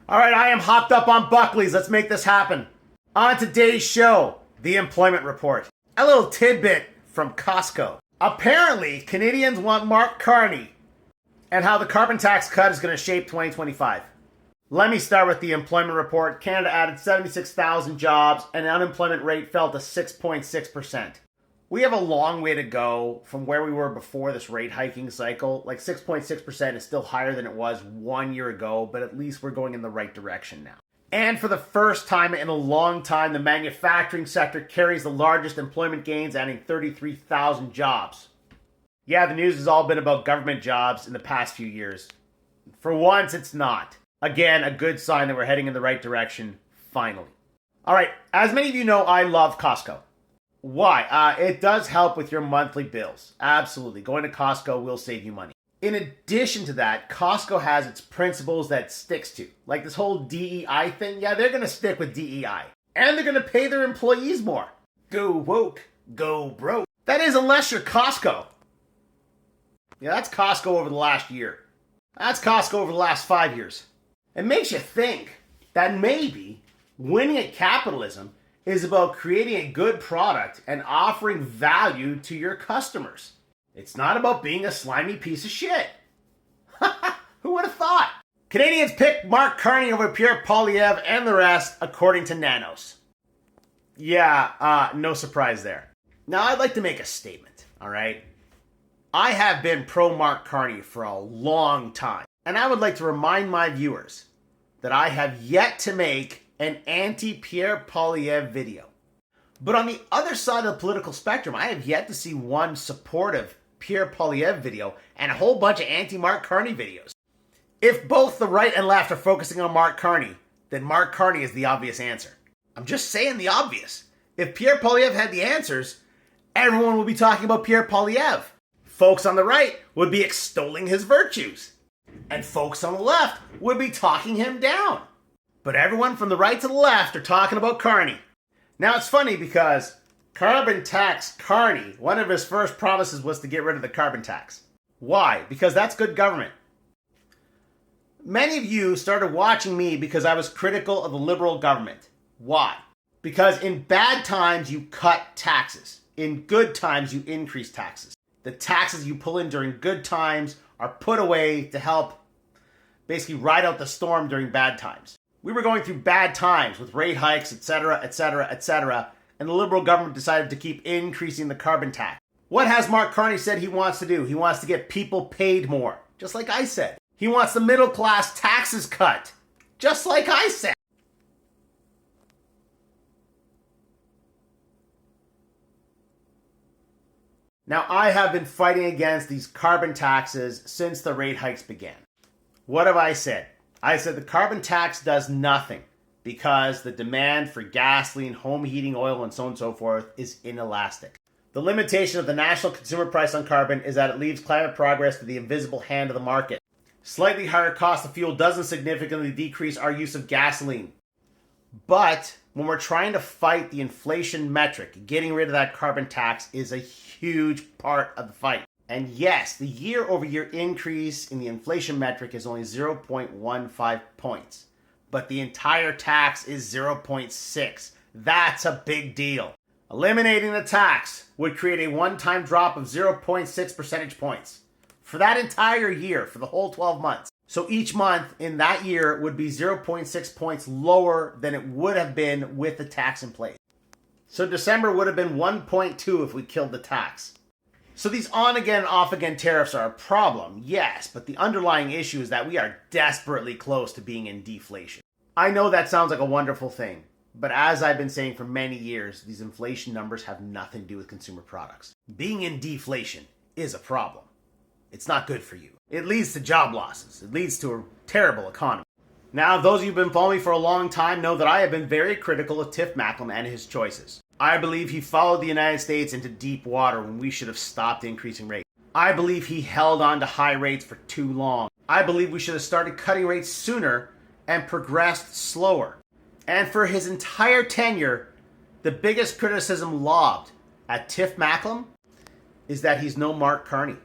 All right, I am hopped up on Buckleys. Let's make this happen. On today's show, the employment report. A little tidbit from Costco. Apparently, Canadians want Mark Carney and how the carbon tax cut is going to shape 2025. Let me start with the employment report. Canada added 76,000 jobs and the unemployment rate fell to 6.6%. We have a long way to go from where we were before this rate hiking cycle. Like 6.6% is still higher than it was 1 year ago, but at least we're going in the right direction now. And for the first time in a long time, the manufacturing sector carries the largest employment gains, adding 33,000 jobs. Yeah, the news has all been about government jobs in the past few years. For once, it's not. Again, a good sign that we're heading in the right direction, finally. All right, as many of you know, I love Costco. Why? It does help with your monthly bills. Absolutely. Going to Costco will save you money. In addition to that, Costco has its principles that it sticks to. Like this whole DEI thing. Yeah, they're going to stick with DEI. And they're going to pay their employees more. Go woke, go broke. That is, unless you're Costco. Yeah, that's Costco over the last year. That's Costco over the last 5 years. It makes you think that maybe winning at capitalism is about creating a good product and offering value to your customers. It's not about being a slimy piece of shit. Who would have thought? Canadians picked Mark Carney over Pierre Poilievre and the rest, according to Nanos. Yeah, no surprise there. Now, I'd like to make a statement, all right? I have been pro Mark Carney for a long time, and I would like to remind my viewers that I have yet to make an anti-Pierre Poilievre video. But on the other side of the political spectrum, I have yet to see one supportive Pierre Poilievre video and a whole bunch of anti-Mark Carney videos. If both the right and left are focusing on Mark Carney, then Mark Carney is the obvious answer. I'm just saying the obvious. If Pierre Poilievre had the answers, everyone would be talking about Pierre Poilievre. Folks on the right would be extolling his virtues. And folks on the left would be talking him down. But everyone from the right to the left are talking about Carney. Now it's funny because carbon tax Carney, one of his first promises was to get rid of the carbon tax. Why? Because that's good government. Many of you started watching me because I was critical of the Liberal government. Why? Because in bad times you cut taxes. In good times you increase taxes. The taxes you pull in during good times are put away to help basically ride out the storm during bad times. We were going through bad times with rate hikes, etc., etc., etc., and the Liberal government decided to keep increasing the carbon tax. What has Mark Carney said he wants to do? He wants to get people paid more, just like I said. He wants the middle class taxes cut, just like I said. Now, I have been fighting against these carbon taxes since the rate hikes began. What have I said? I said the carbon tax does nothing because the demand for gasoline, home heating oil, and so on and so forth is inelastic. The limitation of the national consumer price on carbon is that it leaves climate progress to the invisible hand of the market. Slightly higher cost of fuel doesn't significantly decrease our use of gasoline. But when we're trying to fight the inflation metric, getting rid of that carbon tax is a huge part of the fight. And yes, the year-over-year increase in the inflation metric is only 0.15 points. But the entire tax is 0.6. That's a big deal. Eliminating the tax would create a one-time drop of 0.6 percentage points for that entire year, for the whole 12 months. So each month in that year would be 0.6 points lower than it would have been with the tax in place. So December would have been 1.2 if we killed the tax. So these on-again, off-again tariffs are a problem, yes, but the underlying issue is that we are desperately close to being in deflation. I know that sounds like a wonderful thing, but as I've been saying for many years, these inflation numbers have nothing to do with consumer products. Being in deflation is a problem. It's not good for you. It leads to job losses. It leads to a terrible economy. Now, those of you who've been following me for a long time know that I have been very critical of Tiff Macklem and his choices. I believe he followed the United States into deep water when we should have stopped increasing rates. I believe he held on to high rates for too long. I believe we should have started cutting rates sooner and progressed slower. And for his entire tenure, the biggest criticism lobbed at Tiff Macklem is that he's no Mark Carney.